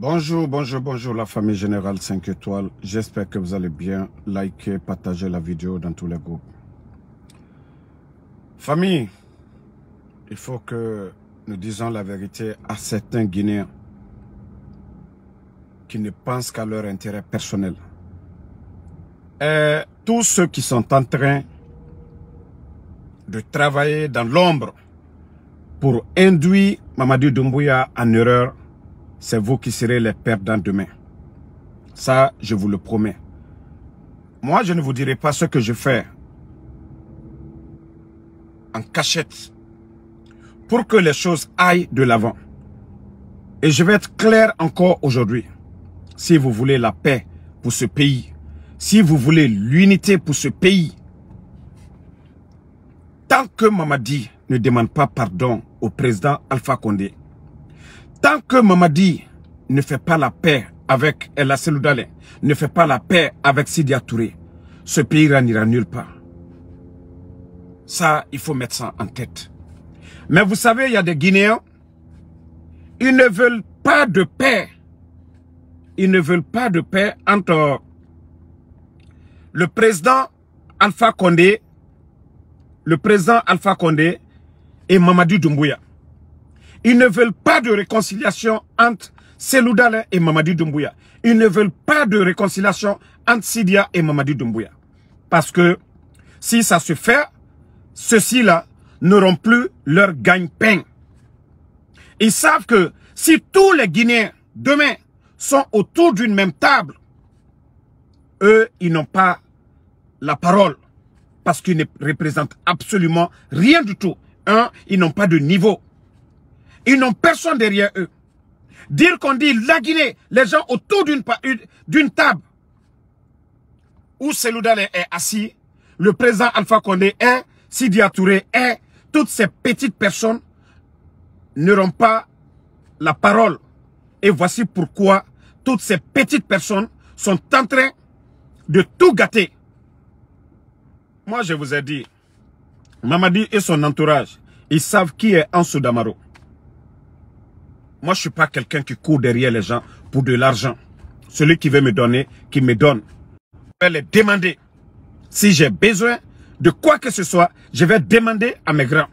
Bonjour, bonjour, bonjour la famille Générale 5 étoiles. J'espère que vous allez bien. Likez, partagez la vidéo dans tous les groupes. Famille, il faut que nous disions la vérité à certains Guinéens qui ne pensent qu'à leur intérêt personnel. Et tous ceux qui sont en train de travailler dans l'ombre pour induire Mamadi Doumbouya en erreur, c'est vous qui serez les perdants demain. Ça, je vous le promets. Moi, je ne vous dirai pas ce que je fais en cachette pour que les choses aillent de l'avant. Et je vais être clair encore aujourd'hui. Si vous voulez la paix pour ce pays, si vous voulez l'unité pour ce pays, tant que Mamadi ne demande pas pardon au président Alpha Condé, tant que Mamadi ne fait pas la paix avec El Asselou Dale, ne fait pas la paix avec Sidi Touré, ce pays n'ira nulle part. Ça, il faut mettre ça en tête. Mais vous savez, il y a des Guinéens, ils ne veulent pas de paix. Ils ne veulent pas de paix entre le président Alpha Condé, et Mamadi Doumbouya. Ils ne veulent pas de réconciliation entre Selou Dale et Mamadi Doumbouya. Ils ne veulent pas de réconciliation entre Sidia et Mamadi Doumbouya. Parce que si ça se fait, ceux-ci-là n'auront plus leur gagne-pain. Ils savent que si tous les Guinéens, demain, sont autour d'une même table, eux, ils n'ont pas la parole. Parce qu'ils ne représentent absolument rien du tout. Un, ils n'ont pas de niveau. Ils n'ont personne derrière eux. Dire qu'on dit la Guinée, les gens autour d'une table où Selou Dale est assis, le président Alpha Condé est, Sidi Touré est, toutes ces petites personnes n'auront pas la parole. Et voici pourquoi toutes ces petites personnes sont en train de tout gâter. Moi, je vous ai dit, Mamadi et son entourage, ils savent qui est Ansou Damaro. Moi, je ne suis pas quelqu'un qui court derrière les gens pour de l'argent. Celui qui veut me donner, qui me donne. Je vais les demander. Si j'ai besoin de quoi que ce soit, je vais demander à mes grands.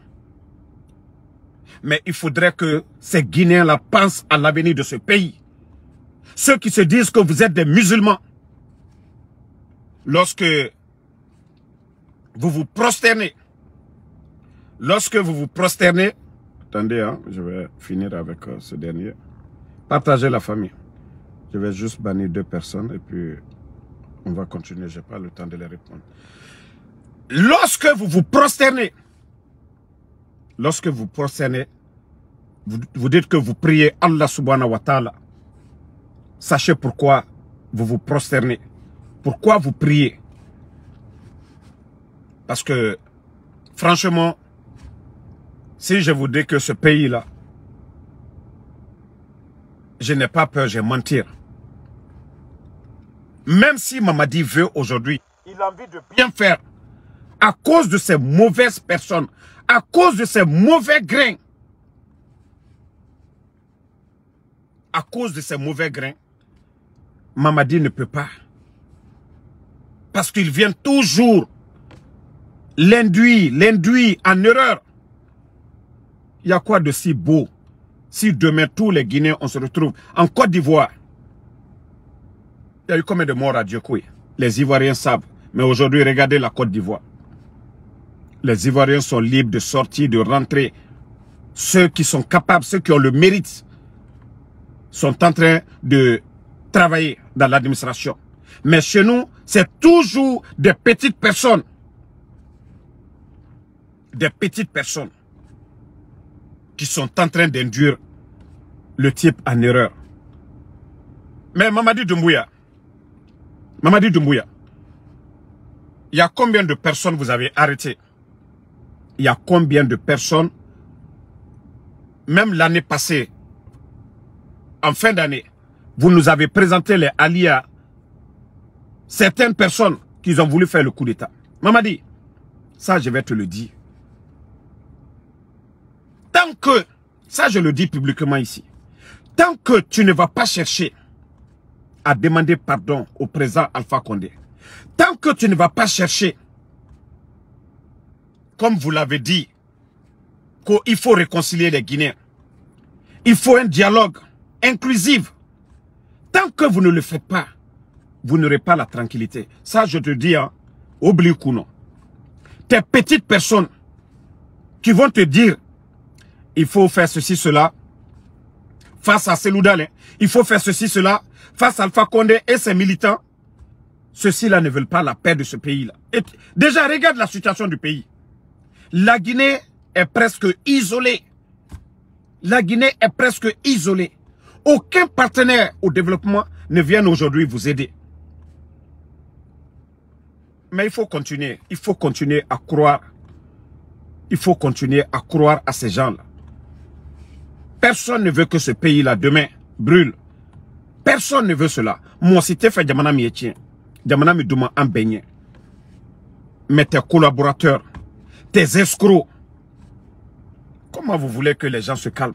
Mais il faudrait que ces Guinéens-là pensent à l'avenir de ce pays. Ceux qui se disent que vous êtes des musulmans. Lorsque vous vous prosternez. Attendez, hein, je vais finir avec ce dernier. Partagez la famille. Je vais juste bannir 2 personnes et puis on va continuer. Je n'ai pas le temps de les répondre. Lorsque vous vous prosternez, vous dites que vous priez Allah subhanahu wa ta'ala. Sachez pourquoi vous vous prosternez. Pourquoi vous priez. Parce que, franchement, si je vous dis que ce pays-là, je n'ai pas peur, je vais mentir. Même si Mamadi veut aujourd'hui, il a envie de bien faire, à cause de ces mauvaises personnes, à cause de ces mauvais grains, Mamadi ne peut pas. Parce qu'il vient toujours l'induire en erreur. Il y a quoi de si beau si demain tous les Guinéens on se retrouve en Côte d'Ivoire? Il y a eu combien de morts à Djokoué? Les Ivoiriens savent. Mais aujourd'hui, regardez la Côte d'Ivoire. Les Ivoiriens sont libres de sortir, de rentrer. Ceux qui sont capables, ceux qui ont le mérite, sont en train de travailler dans l'administration. Mais chez nous, c'est toujours des petites personnes. Des petites personnes qui sont en train d'induire le type en erreur. Mais Mamadi Doumbouya, il y a combien de personnes vous avez arrêtées? Il y a combien de personnes, même l'année passée, en fin d'année, vous nous avez présenté les alliés à certaines personnes qui ont voulu faire le coup d'État. Mamadi, ça je vais te le dire. Tant que, ça je le dis publiquement ici, Tant que tu ne vas pas chercher à demander pardon au président Alpha Condé, tant que tu ne vas pas chercher, comme vous l'avez dit, qu'il faut réconcilier les Guinéens, il faut un dialogue inclusif. Tant que vous ne le faites pas, vous n'aurez pas la tranquillité. Ça, je te dis, hein, oublie ou non. Tes petites personnes qui vont te dire, il faut faire ceci, cela, face à Cellou Dalein, il faut faire ceci, cela, face à Alpha Condé et ses militants, ceux-ci-là ne veulent pas la paix de ce pays-là. Déjà, regarde la situation du pays. La Guinée est presque isolée. La Guinée est presque isolée. Aucun partenaire au développement ne vient aujourd'hui vous aider. Mais il faut continuer. Il faut continuer à croire. Il faut continuer à croire à ces gens-là. Personne ne veut que ce pays-là demain brûle. Personne ne veut cela. Moi, si tu fais Djamana Mietien, Djamana Midouma en beignet. Mais tes collaborateurs, tes escrocs, comment vous voulez que les gens se calment?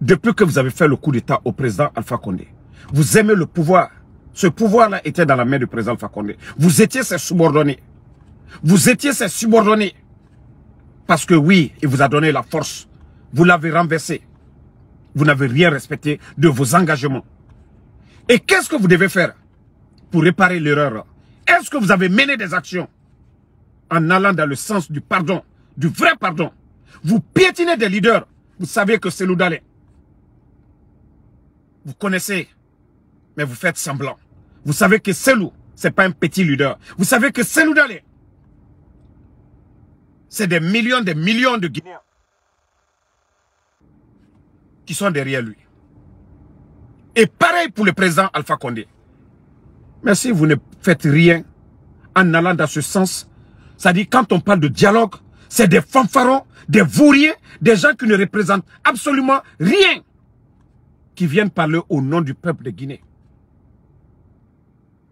Depuis que vous avez fait le coup d'État au président Alpha Condé, vous aimez le pouvoir. Ce pouvoir-là était dans la main du président Alpha Condé. Vous étiez ses subordonnés. Vous étiez ses subordonnés. Parce que oui, il vous a donné la force. Vous l'avez renversé. Vous n'avez rien respecté de vos engagements. Et qu'est-ce que vous devez faire pour réparer l'erreur? Est-ce que vous avez mené des actions en allant dans le sens du pardon, du vrai pardon? Vous piétinez des leaders. Vous savez que c'est Cellou Dalein. Vous connaissez, mais vous faites semblant. Vous savez que Cellou, ce n'est pas un petit leader. Vous savez que Cellou Dalein, c'est des millions de Guinéens qui sont derrière lui. Et pareil pour le président Alpha Condé. Mais si vous ne faites rien en allant dans ce sens, ça dit quand on parle de dialogue, c'est des fanfarons, des vauriens, des gens qui ne représentent absolument rien, qui viennent parler au nom du peuple de Guinée.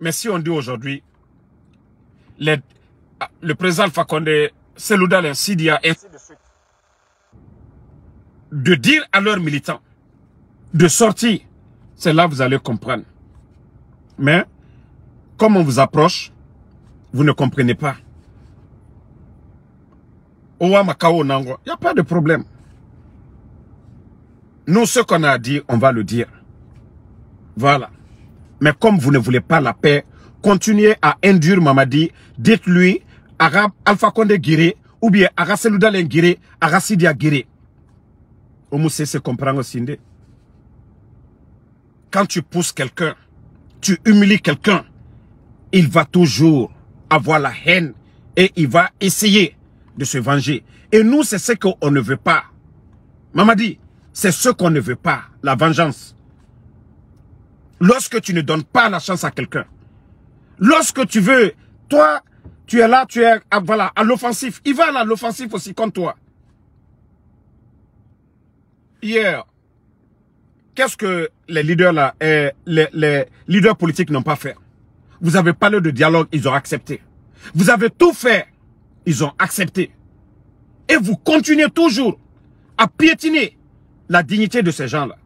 Mais si on dit aujourd'hui, le président Alpha Condé, Cellou Dalein, Sidia, et ainsi de suite, de dire à leurs militants de sortir, c'est là que vous allez comprendre. Mais, comme on vous approche, vous ne comprenez pas. Il n'y a pas de problème. Nous, ce qu'on a dit, on va le dire. Voilà. Mais comme vous ne voulez pas la paix, continuez à induire Mamadi. Dites-lui, Alpha Condé Guiré, ou bien Cellou Dalein Guiré, Sidia Guiré. On se comprend aussi. Quand tu pousses quelqu'un, tu humilies quelqu'un, il va toujours avoir la haine et il va essayer de se venger. Et nous, c'est ce qu'on ne veut pas. Mamadi, c'est ce qu'on ne veut pas, la vengeance. Lorsque tu ne donnes pas la chance à quelqu'un, lorsque tu veux, toi, tu es là, tu es voilà, à l'offensif. Il va à l'offensif aussi contre toi. Hier, qu'est-ce que les leaders là, les leaders politiques n'ont pas fait? Vous avez parlé de dialogue, ils ont accepté. Vous avez tout fait, ils ont accepté. Et vous continuez toujours à piétiner la dignité de ces gens-là.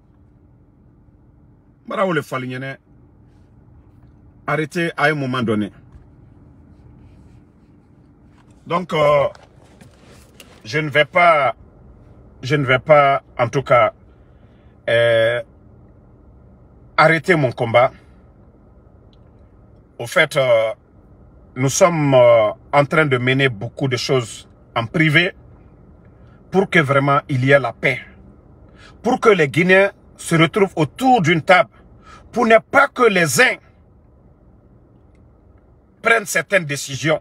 Arrêtez à un moment donné. Donc, je ne vais pas, en tout cas, arrêter mon combat. Au fait, nous sommes en train de mener beaucoup de choses en privé pour que vraiment il y ait la paix. Pour que les Guinéens se retrouvent autour d'une table. Pour ne pas que les uns prennent certaines décisions.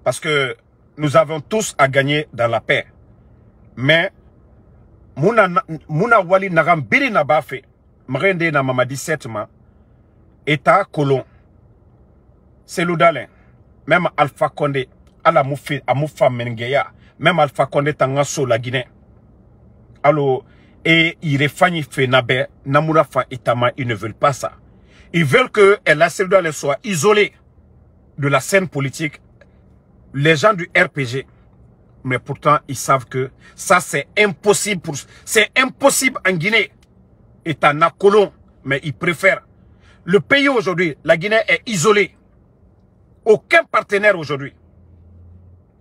Parce que nous avons tous à gagner dans la paix. Mais, Mouna Wali Nagam Bili Nabafe, Mrende na Mamadi Setma, État colon, Cellou Dalein, même Alpha Condé, Ala Moufi, Amoufa Mengeya, même Alpha Condé Tangaso la Guinée. Alors, et ils refani fait Nabe, Namourafa Itama, ils ne veulent pas ça. Ils veulent que la Cellou Dalein soit isolée de la scène politique. Les gens du RPG, Mais pourtant, ils savent que ça, c'est impossible. C'est impossible en Guinée. Et en a colon. Mais ils préfèrent. Le pays aujourd'hui, la Guinée est isolée. Aucun partenaire aujourd'hui.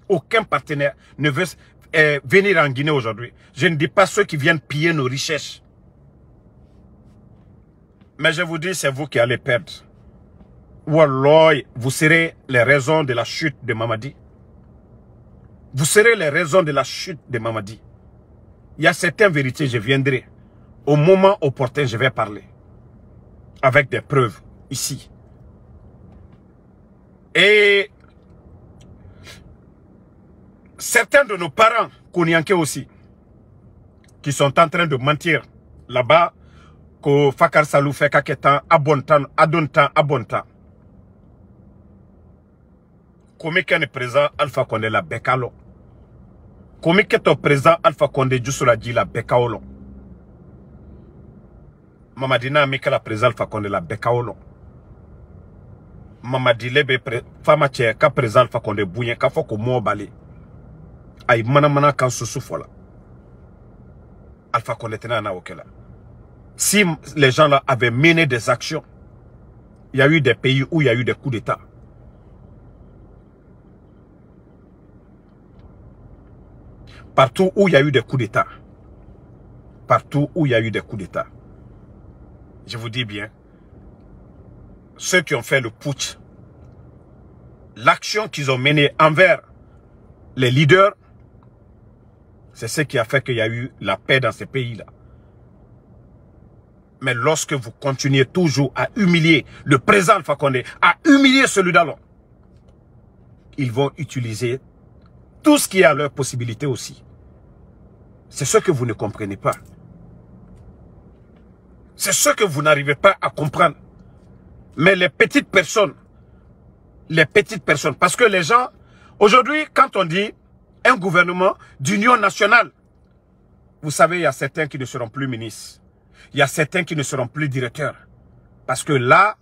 Aucun partenaire ne veut venir en Guinée aujourd'hui. Je ne dis pas ceux qui viennent piller nos richesses. Mais je vous dis, c'est vous qui allez perdre. Wallah, vous serez les raisons de la chute de Mamadi. Vous serez les raisons de la chute de Mamadi. Il y a certaines vérités, je viendrai. Au moment opportun, je vais parler. Avec des preuves, ici. Et certains de nos parents, Kounianké aussi, qui sont en train de mentir là-bas, que Fakar Salou fait kaketan, abontan, adontan, abontan. Comme est présent Alpha Condé la Bekalo. Comme est présent Alpha Condé Jusula dit la Bekaolo. Mamadina Mikala présent Alpha Condé la Bekaolo. Mamadi Lebe fama tche ka présent Alpha Condé Bouyen ka foko mo balé. Ay mana kan susu fola. Alpha Condé tena na okela. Si les gens là avaient mené des actions, il y a eu des pays où il y a eu des coups d'État. Partout où il y a eu des coups d'État. Partout où il y a eu des coups d'État. Je vous dis bien, ceux qui ont fait le putsch, l'action qu'ils ont menée envers les leaders, c'est ce qui a fait qu'il y a eu la paix dans ces pays-là. Mais lorsque vous continuez toujours à humilier le président Alpha Condé, à humilier celui-là, ils vont utiliser tout ce qui est à leur possibilité aussi. C'est ce que vous ne comprenez pas. C'est ce que vous n'arrivez pas à comprendre. Mais les petites personnes, parce que les gens, aujourd'hui, quand on dit un gouvernement d'union nationale, vous savez, il y a certains qui ne seront plus ministres. Il y a certains qui ne seront plus directeurs. Parce que là,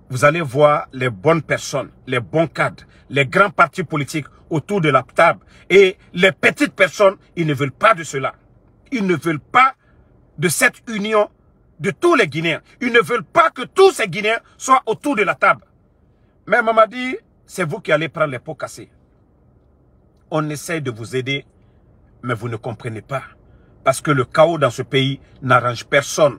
vous allez voir les bonnes personnes, les bons cadres, les grands partis politiques autour de la table. Et les petites personnes, ils ne veulent pas de cela. Ils ne veulent pas de cette union de tous les Guinéens. Ils ne veulent pas que tous ces Guinéens soient autour de la table. Mais Mamadi, c'est vous qui allez prendre les pots cassés. On essaie de vous aider, mais vous ne comprenez pas. Parce que le chaos dans ce pays n'arrange personne.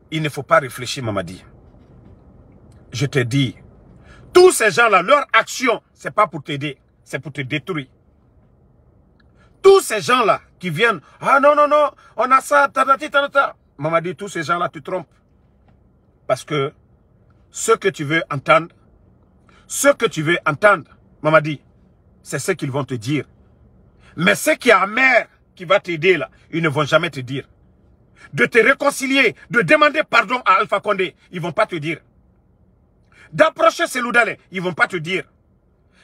Il ne faut pas réfléchir, Mamadi. Je te dis, tous ces gens-là, leur action, c'est pas pour t'aider, c'est pour te détruire. Tous ces gens-là qui viennent, ah non, non, non, on a ça, tatati, tatata. Mamadi, tous ces gens-là, tu trompes. Parce que ce que tu veux entendre, Mamadi, c'est ce qu'ils vont te dire. Mais ce qui est amer, qui va t'aider là, ils ne vont jamais te dire. De te réconcilier, de demander pardon à Alpha Condé, ils ne vont pas te dire. D'approcher Cellou Dalein, ils ne vont pas te dire.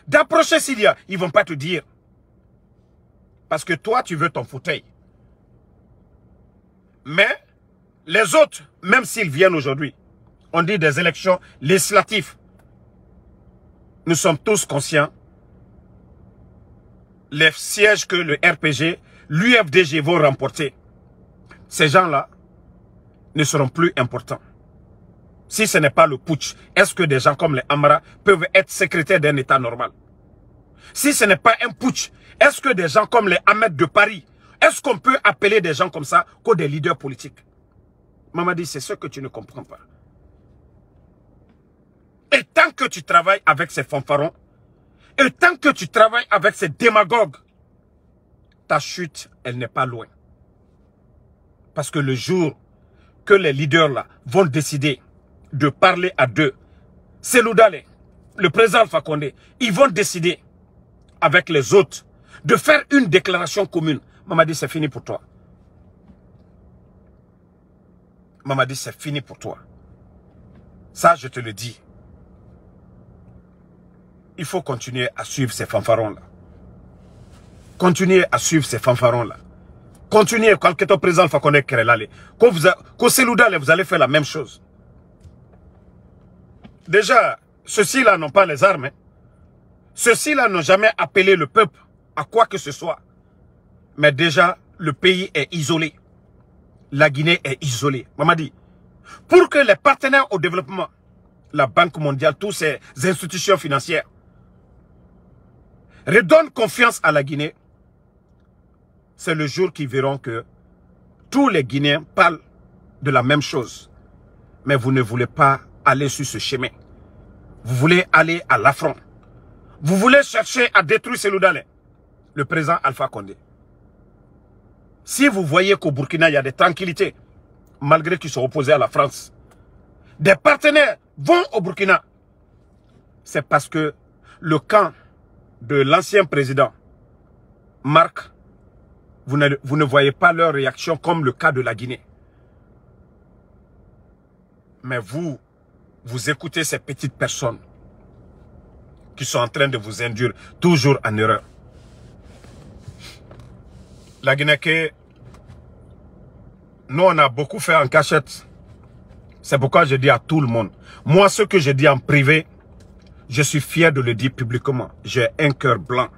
D'approcher Sidia, ils ne vont pas te dire. Parce que toi, tu veux ton fauteuil. Mais les autres, même s'ils viennent aujourd'hui, on dit des élections législatives. Nous sommes tous conscients. Les sièges que le RPG, l'UFDG vont remporter, ces gens-là ne seront plus importants. Si ce n'est pas le putsch, est-ce que des gens comme les Amara peuvent être secrétaires d'un État normal? Si ce n'est pas un putsch, est-ce que des gens comme les Ahmed de Paris, est-ce qu'on peut appeler des gens comme ça que des leaders politiques? Mamadi, c'est ce que tu ne comprends pas. Et tant que tu travailles avec ces fanfarons, et tant que tu travailles avec ces démagogues, ta chute, elle n'est pas loin. Parce que le jour que les leaders là vont décider de parler à deux, Cellou Dalein, le président Alpha Condé, ils vont décider avec les autres de faire une déclaration commune. Mamadi, c'est fini pour toi. Mamadi, c'est fini pour toi. Ça, je te le dis. Il faut continuer à suivre ces fanfarons-là. Continuez à suivre ces fanfarons-là. Continuez, quand le président Alpha Condé Kerelale, quand Cellou Dalein, vous allez faire la même chose. Déjà, ceux-ci-là n'ont pas les armes. Hein. Ceux-ci-là n'ont jamais appelé le peuple à quoi que ce soit. Mais déjà, le pays est isolé. La Guinée est isolée. Mamadi, pour que les partenaires au développement, la Banque mondiale, toutes ces institutions financières, redonnent confiance à la Guinée, c'est le jour qu'ils verront que tous les Guinéens parlent de la même chose. Mais vous ne voulez pas aller sur ce chemin. Vous voulez aller à l'affront. Vous voulez chercher à détruire Cellou Dalein, le président Alpha Condé. Si vous voyez qu'au Burkina, il y a des tranquillités, malgré qu'ils sont opposés à la France, des partenaires vont au Burkina, c'est parce que le camp de l'ancien président, Marc, vous ne voyez pas leur réaction comme le cas de la Guinée. Mais vous écoutez ces petites personnes qui sont en train de vous induire toujours en erreur. La Guinée, nous on a beaucoup fait en cachette. C'est pourquoi je dis à tout le monde, moi ce que je dis en privé, je suis fier de le dire publiquement. J'ai un cœur blanc.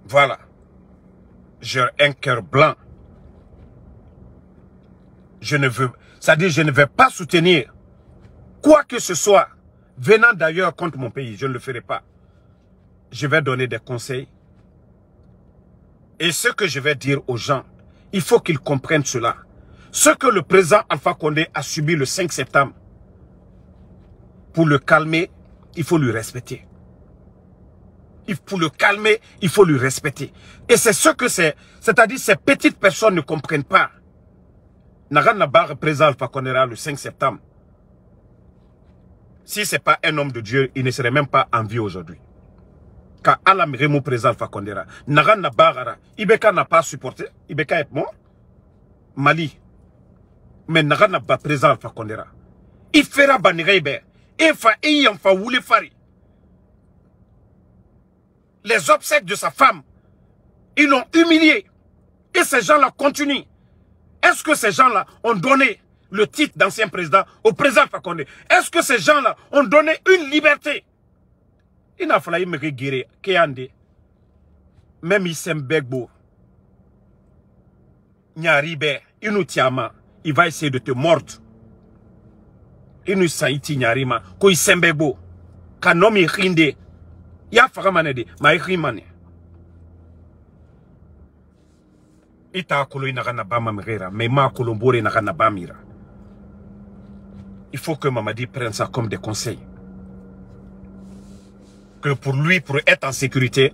Voilà. J'ai un cœur blanc. C'est-à-dire je ne vais pas soutenir quoi que ce soit venant d'ailleurs contre mon pays. Je ne le ferai pas. Je vais donner des conseils. Et ce que je vais dire aux gens, il faut qu'ils comprennent cela. Ce que le président Alpha Condé a subi le 5 septembre, pour le calmer, il faut lui respecter. Pour le calmer, il faut lui respecter. Et c'est ce que c'est. C'est-à-dire ces petites personnes ne comprennent pas. Nagan Nabar président Alpha Condé le 5 septembre. Si ce n'est pas un homme de Dieu, il ne serait même pas en vie aujourd'hui. Quand Alam Remo présent Alpha Condé, Nagan Nabar, Ibeka n'a pas supporté. Ibeka est mort. Mali. Mais Nagan Nabar présent Alpha Condé. Il fera Banirebe. Il fa Woule Fari. Les obsèques de sa femme, ils l'ont humilié. Et ces gens-là continuent. Est-ce que ces gens-là ont donné le titre d'ancien président au président Alpha Condé? Est-ce que ces gens-là ont donné une liberté? Il n'a fallu me guérir. Kéande. Même Issembegbo. Nyaribe. Inutiama. Il va essayer de te mordre. Inu saïti Nyarima. Ko Issembegbo. Kanomi Rinde. Ya faramanede. Ma Rimane. Ita akolo inagana bama mrera. Mais ma kolombore inagana bamira. Il faut que Mamadi prenne ça comme des conseils. Que pour lui, pour être en sécurité,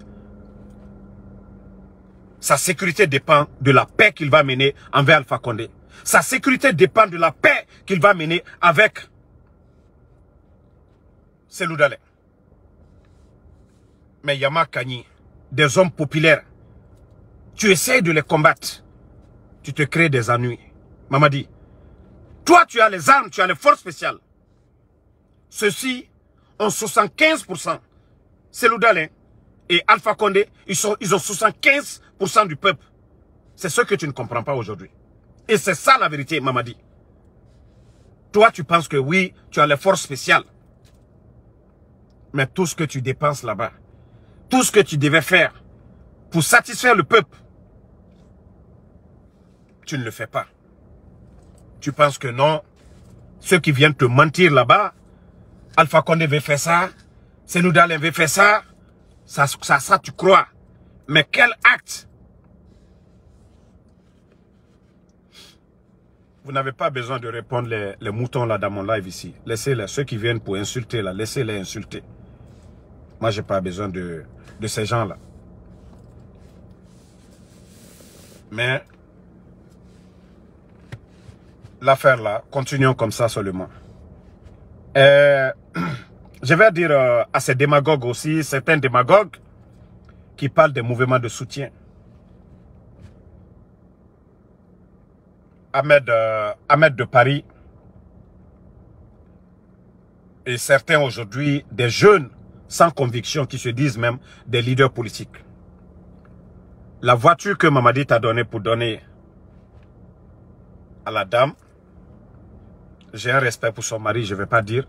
sa sécurité dépend de la paix qu'il va mener envers Alpha Condé. Sa sécurité dépend de la paix qu'il va mener avec Cellou Dalein. Mais Yama Kani, des hommes populaires, tu essaies de les combattre, tu te crées des ennuis. Mamadi, toi tu as les armes, tu as les forces spéciales. Ceux-ci ont 75%. Cellou Dalein et Alpha Condé, ils ont 75% du peuple. C'est ce que tu ne comprends pas aujourd'hui. Et c'est ça la vérité, Mamadi. Toi, tu penses que oui, tu as les forces spéciales. Mais tout ce que tu dépenses là-bas, tout ce que tu devais faire pour satisfaire le peuple, tu ne le fais pas. Tu penses que non, ceux qui viennent te mentir là-bas, Alpha Condé veut faire ça, Cellou Dalein veut faire ça, ça tu crois. Mais quel acte? Vous n'avez pas besoin de répondre les moutons là dans mon live ici. Laissez-les, ceux qui viennent pour insulter là, laissez-les insulter. Moi, j'ai pas besoin de ces gens-là. Mais l'affaire là, continuons comme ça seulement. Je vais dire à ces démagogues aussi, certains démagogues qui parlent des mouvements de soutien. Ahmed de Paris et certains aujourd'hui, des jeunes sans conviction qui se disent même des leaders politiques. La voiture que Mamadi t'a donnée pour donner à la dame, j'ai un respect pour son mari, je ne vais pas dire,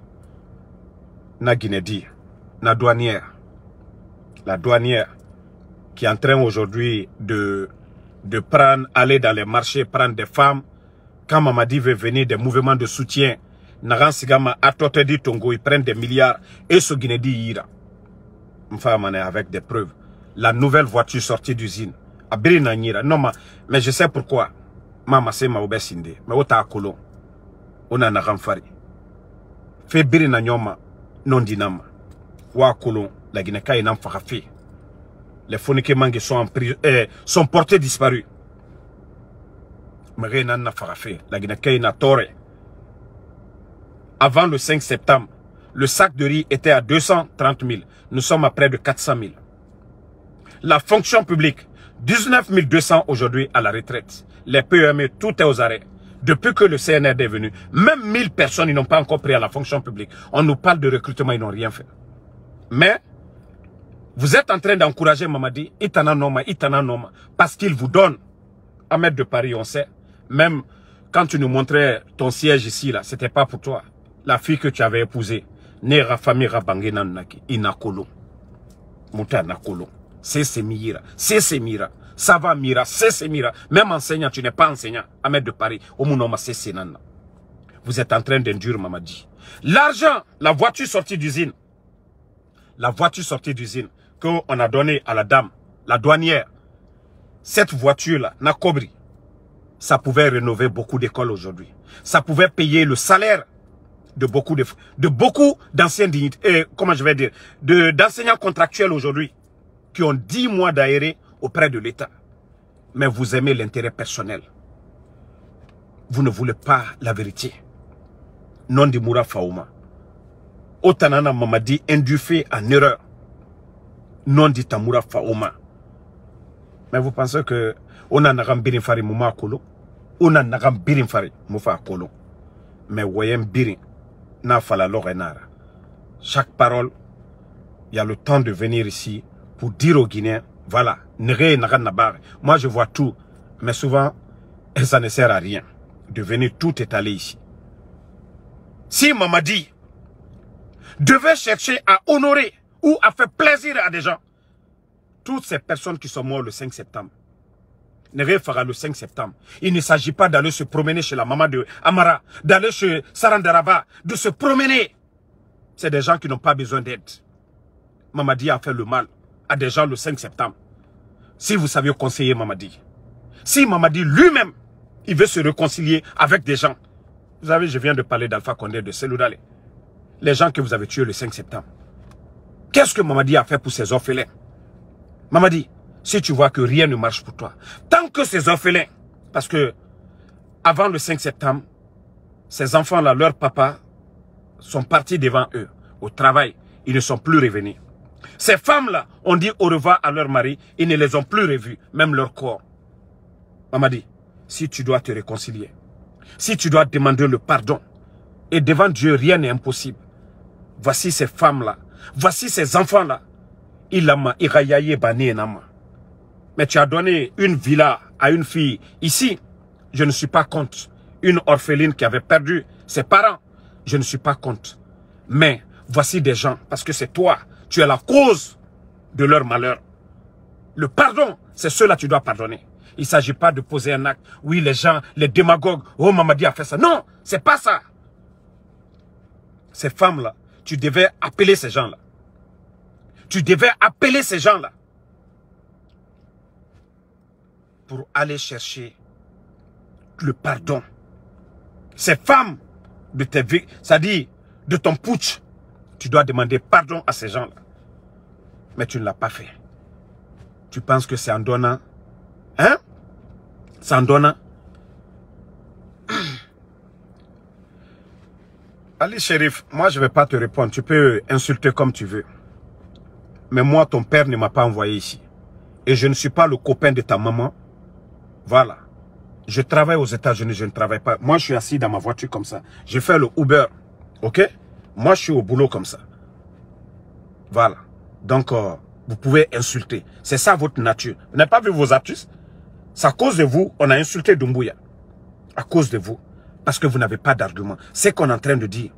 n'a Guinée dire. la douanière qui est en train aujourd'hui de prendre, aller dans les marchés, prendre des femmes. Quand Mamadi veut venir des mouvements de soutien, Naran Sigama Atotedi Tongo, ils prennent des milliards et ce Guinédi Ira. Enfin, avec des preuves. La nouvelle voiture sortie d'usine. Abiri Nanyira. Non, mais je sais pourquoi. Mama c'est ma obesinde. Mais ota akolo. On a Naran Fari. Fait Biri Nanyoma. Non dinama. Wa akolo. La Guinée-Ka est en farafi. Les phoniques mangues sont portés disparus. Mais rien n'a farafi. La Guinée-Ka est tore. Avant le 5 septembre, le sac de riz était à 230 000. Nous sommes à près de 400 000. La fonction publique, 19 200 aujourd'hui à la retraite. Les PME, tout est aux arrêts. Depuis que le CNRD est venu, même 1000 personnes, ils n'ont pas encore pris à la fonction publique. On nous parle de recrutement, ils n'ont rien fait. Mais, vous êtes en train d'encourager Mamadi, Itana Noma, parce qu'il vous donne. Ahmed de Paris, on sait. Même quand tu nous montrais ton siège ici, là, c'était pas pour toi. La fille que tu avais épousée, Nera famille Rabangena Naki, Inakolo. Mouta Nakolo. C'est Mira. C'est Mira. Ça va Mira. C'est Mira. Même enseignant, tu n'es pas enseignant. Ahmed de Paris. Omunoma c'est Nana. Vous êtes en train d'induire Mamadi. L'argent, la voiture sortie d'usine. La voiture sortie d'usine qu'on a donnée à la dame, la douanière. Cette voiture-là, Nakobri, ça pouvait rénover beaucoup d'écoles aujourd'hui. Ça pouvait payer le salaire de beaucoup d'anciens dignitaires, comment je vais dire, d'enseignants contractuels aujourd'hui, qui ont 10 mois d'aéré auprès de l'État. Mais vous aimez l'intérêt personnel. Vous ne voulez pas la vérité. Non di Moura Faouma. Otanana Mamadi induit en erreur. Non di Tamoura Faouma. Mais vous pensez que on a nagam birin fari mouma kolo? On a nagam birin fari moufa kolo. Mais voyez birin. Chaque parole, il y a le temps de venir ici pour dire aux Guinéens, voilà, moi je vois tout, mais souvent, ça ne sert à rien de venir tout étaler ici. Si Mamadi devait chercher à honorer ou à faire plaisir à des gens, toutes ces personnes qui sont mortes le 5 septembre, Nere fera le 5 septembre. Il ne s'agit pas d'aller se promener chez la maman de Amara, d'aller chez Sarandaraba, de se promener. C'est des gens qui n'ont pas besoin d'aide. Mamadi a fait le mal à des gens le 5 septembre. Si vous saviez conseiller Mamadi, si Mamadi lui-même, il veut se réconcilier avec des gens. Vous savez, je viens de parler d'Alpha Condé, de Seloudale. Les gens que vous avez tués le 5 septembre. Qu'est-ce que Mamadi a fait pour ces orphelins? Mamadi, si tu vois que rien ne marche pour toi, tant que ces orphelins, parce que avant le 5 septembre, ces enfants-là, leurs papas sont partis devant eux au travail, ils ne sont plus revenus. Ces femmes-là ont dit au revoir à leur mari, ils ne les ont plus revus, même leur corps. Mamadi, si tu dois te réconcilier, si tu dois demander le pardon, et devant Dieu, rien n'est impossible. Voici ces femmes-là, voici ces enfants-là, Ilama, Irayaye, Bani, Nama. Mais tu as donné une villa à une fille. Ici, je ne suis pas contre. Une orpheline qui avait perdu ses parents. Je ne suis pas contre. Mais voici des gens, parce que c'est toi, tu es la cause de leur malheur. Le pardon, c'est ceux-là que tu dois pardonner. Il ne s'agit pas de poser un acte. Oui, les gens, les démagogues, oh Mamadi a fait ça. Non, c'est pas ça. Ces femmes-là, tu devais appeler ces gens-là. Tu devais appeler ces gens-là. Pour aller chercher le pardon. Ces femmes de tes vies, c'est-à-dire de ton putsch, tu dois demander pardon à ces gens-là. Mais tu ne l'as pas fait. Tu penses que c'est en donnant? Hein? C'est en donnant? Ali Shérif, moi je ne vais pas te répondre. Tu peux insulter comme tu veux. Mais moi, ton père ne m'a pas envoyé ici. Et je ne suis pas le copain de ta maman. Voilà. Je travaille aux États-Unis, je ne travaille pas. Moi, je suis assis dans ma voiture comme ça. Je fais le Uber. Ok? Moi, je suis au boulot comme ça. Voilà. Donc, vous pouvez insulter. C'est ça votre nature. Vous n'avez pas vu vos artistes? C'est à cause de vous, on a insulté Doumbouya. À cause de vous. Parce que vous n'avez pas d'argument. Ce qu'on est en train de dire,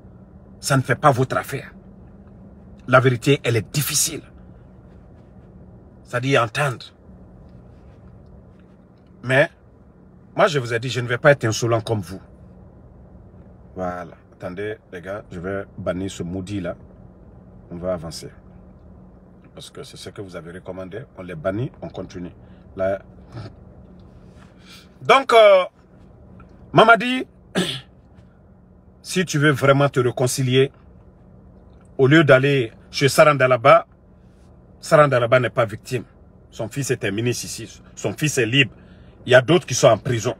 ça ne fait pas votre affaire. la vérité, elle est difficile. C'est-à-dire entendre. Mais, moi je vous ai dit, je ne vais pas être insolent comme vous. Voilà. Attendez, les gars, je vais bannir ce maudit là. On va avancer. Parce que c'est ce que vous avez recommandé. On les bannit, on continue. Là. Donc, Mamadi, si tu veux vraiment te réconcilier, au lieu d'aller chez Sarandalaba, Sarandalaba n'est pas victime. Son fils était ministre ici. Son fils est libre. Il y a d'autres qui sont en prison.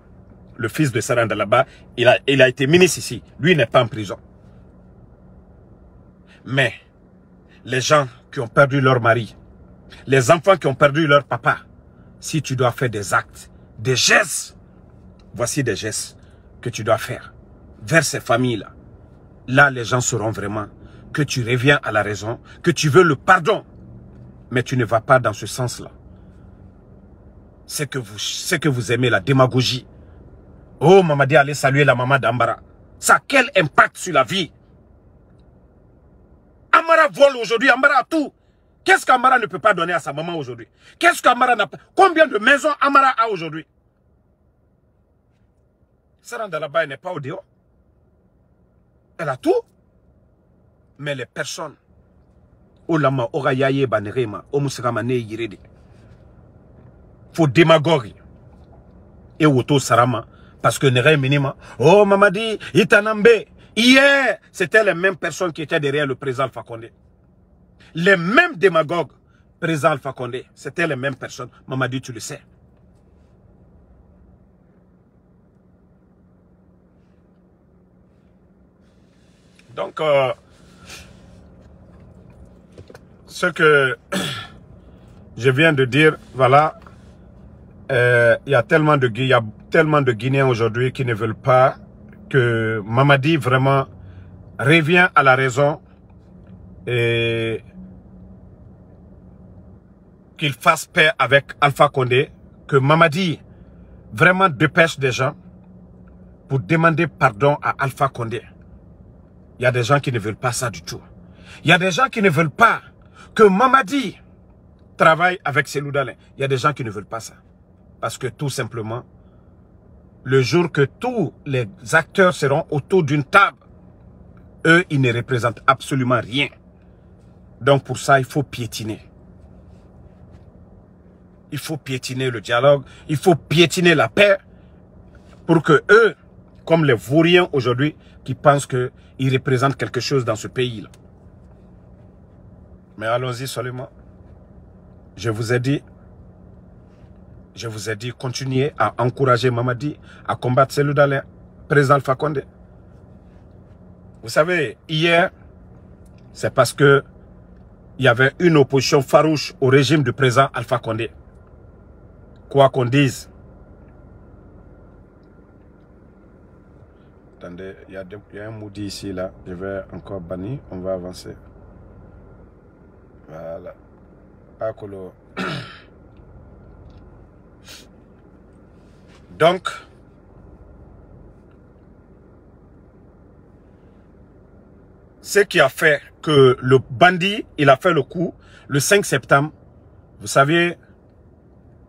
Le fils de Sarandalaba, il a été ministre ici. Lui n'est pas en prison. Mais, les gens qui ont perdu leur mari, les enfants qui ont perdu leur papa, si tu dois faire des actes, des gestes, voici des gestes que tu dois faire vers ces familles-là. Là, les gens sauront vraiment que tu reviens à la raison, que tu veux le pardon, mais tu ne vas pas dans ce sens-là. C'est que vous aimez la démagogie. Oh, Mamadi, allez saluer la maman d'Ambara. Ça a quel impact sur la vie? Amara vole aujourd'hui, Amara a tout. Qu'est-ce qu'Amara ne peut pas donner à sa maman aujourd'hui? Qu'est-ce qu'Amara n'a pas? Combien de maisons Amara a aujourd'hui? Sarandalaba n'est pas au dehors. Elle a tout. Mais les personnes, Olama, Orayaye, Banerema, Omusagamane, Yirede, faut démagogie. Et Woto Sarama, parce que Nere Minima, oh Mamadi, Itanambe, hier, c'était les mêmes personnes qui étaient derrière le président Alpha Condé. Les mêmes démagogues, président Alpha Condé, c'était les mêmes personnes. Mamadi, tu le sais. Donc, ce que je viens de dire, voilà, il y a tellement de Guinéens aujourd'hui qui ne veulent pas que Mamadi vraiment revienne à la raison et qu'il fasse paix avec Alpha Condé, que Mamadi vraiment dépêche des gens pour demander pardon à Alpha Condé. Il y a des gens qui ne veulent pas ça du tout. Il y a des gens qui ne veulent pas que Mamadi travaille avec Cellou Dalein. Il y a des gens qui ne veulent pas ça. Parce que tout simplement, le jour que tous les acteurs seront autour d'une table, eux, ils ne représentent absolument rien. Donc pour ça, il faut piétiner. Il faut piétiner le dialogue. Il faut piétiner la paix pour que eux, comme les vauriens aujourd'hui, qui pensent qu'ils représentent quelque chose dans ce pays-là. Mais allons-y seulement. Je vous ai dit, continuez à encourager Mamadi à combattre Cellou Dalein, président Alpha Condé. Vous savez, hier, c'est parce que il y avait une opposition farouche au régime du président Alpha Condé. Quoi qu'on dise. Attendez, il y a un maudit ici, là. Je vais encore bannir. On va avancer. Voilà. Akolo. Donc, ce qui a fait que le bandit, il a fait le coup le 5 septembre. Vous savez,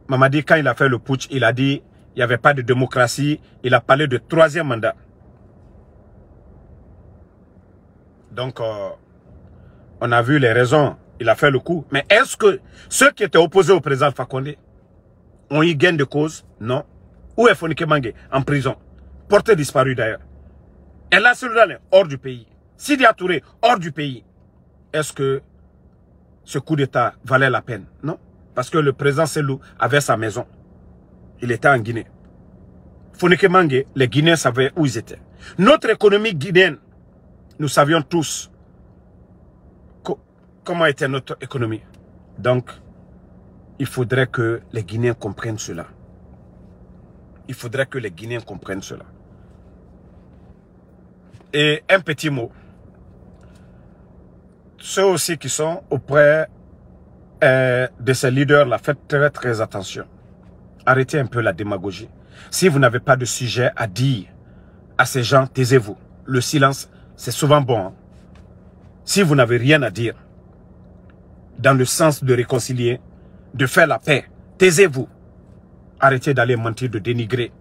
Mamadi, quand il a fait le putsch, il a dit il n'y avait pas de démocratie. Il a parlé de 3e mandat. Donc, on a vu les raisons. Il a fait le coup. Mais est-ce que ceux qui étaient opposés au président Alpha Condé ont eu gain de cause? Non. Où est Fonike Mangé? En prison. Porté disparu d'ailleurs. Et là, Cellou Dalein, hors du pays. Sidya Touré, hors du pays. Est-ce que ce coup d'État valait la peine? Non. Parce que le président Cellou avait sa maison. Il était en Guinée. Fonike Mangé, les Guinéens savaient où ils étaient. Notre économie guinéenne, nous savions tous comment était notre économie. Donc, il faudrait que les Guinéens comprennent cela. Il faudrait que les Guinéens comprennent cela. Et un petit mot. Ceux aussi qui sont auprès de ces leaders-là, faites très très attention. Arrêtez un peu la démagogie. Si vous n'avez pas de sujet à dire à ces gens, taisez-vous. Le silence, c'est souvent bon. Hein? Si vous n'avez rien à dire, dans le sens de réconcilier, de faire la paix. Taisez-vous. Arrêtez d'aller mentir, de dénigrer.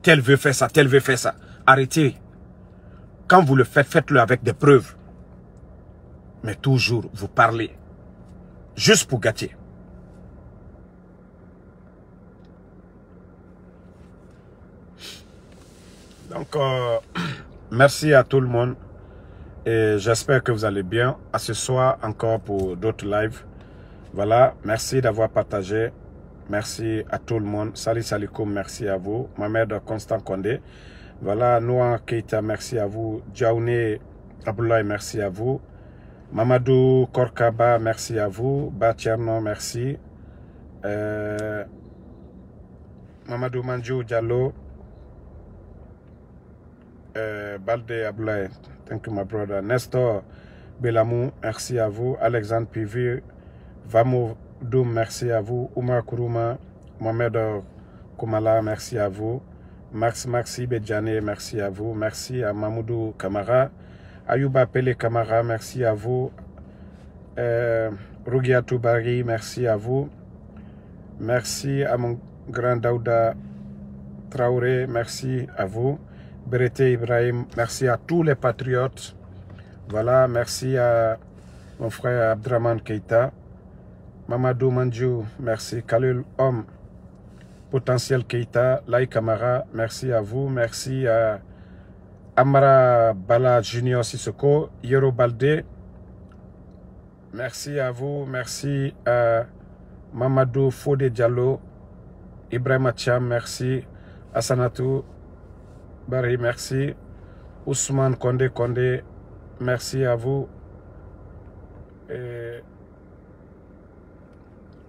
Tel veut faire ça, tel veut faire ça. Arrêtez. Quand vous le faites, faites-le avec des preuves. Mais toujours, vous parlez. Juste pour gâter. Donc, merci à tout le monde. Et j'espère que vous allez bien. À ce soir, encore pour d'autres lives. Voilà, merci d'avoir partagé. Merci à tout le monde. Salut Salikoum, merci à vous. Mohamed Constant Condé. Voilà, Noah Keita, merci à vous. Djaouné Aboulaye, merci à vous. Mamadou Korkaba, merci à vous. Batiarno, merci. Mamadou Manjou Diallo. Balde Aboulaye, thank you my brother. Nestor Belamou, merci à vous. Alexandre Pivi, Vamo Doum, merci à vous. Oumar Kourouma, Mohamed Koumala, merci à vous. Maxi Bedjane, merci à vous. Merci à Mamoudou Kamara. Ayouba Pele Kamara, merci à vous. Rougia Toubari, merci à vous. Merci à mon grand Daouda Traoré, merci à vous. Berete Ibrahim, merci à tous les patriotes. Voilà, merci à mon frère Abdraman Keita. Mamadou Manjou, merci. Khalil Homme, Potentiel Keita, Laï Kamara, merci à vous. Merci à Amara Bala Junior Sissoko, Yero Balde, merci à vous. Merci à Mamadou Fode Diallo, Ibrahim Acham, merci. Assanatou Bari, merci. Ousmane Condé, merci à vous. Et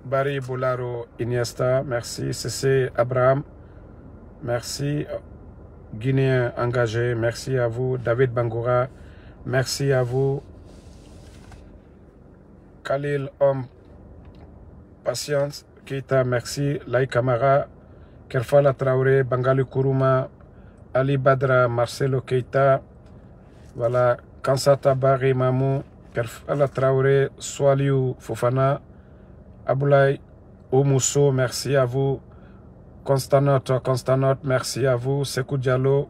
Barry Boularo Iniesta, merci. Cessé Abraham, merci. Guinéen engagé, merci à vous. David Bangoura, merci à vous. Khalil Homme, Patience Keita, merci. Laï Kamara, Kerfala Traoré, Bangali Kourouma, Ali Badra, Marcelo Keita, voilà. Kansata Bari Mamou, Kerfala Traoré, Swaliou Fofana, Aboulaye Oumousso, merci à vous. Constanote, merci à vous. Sekou Diallo.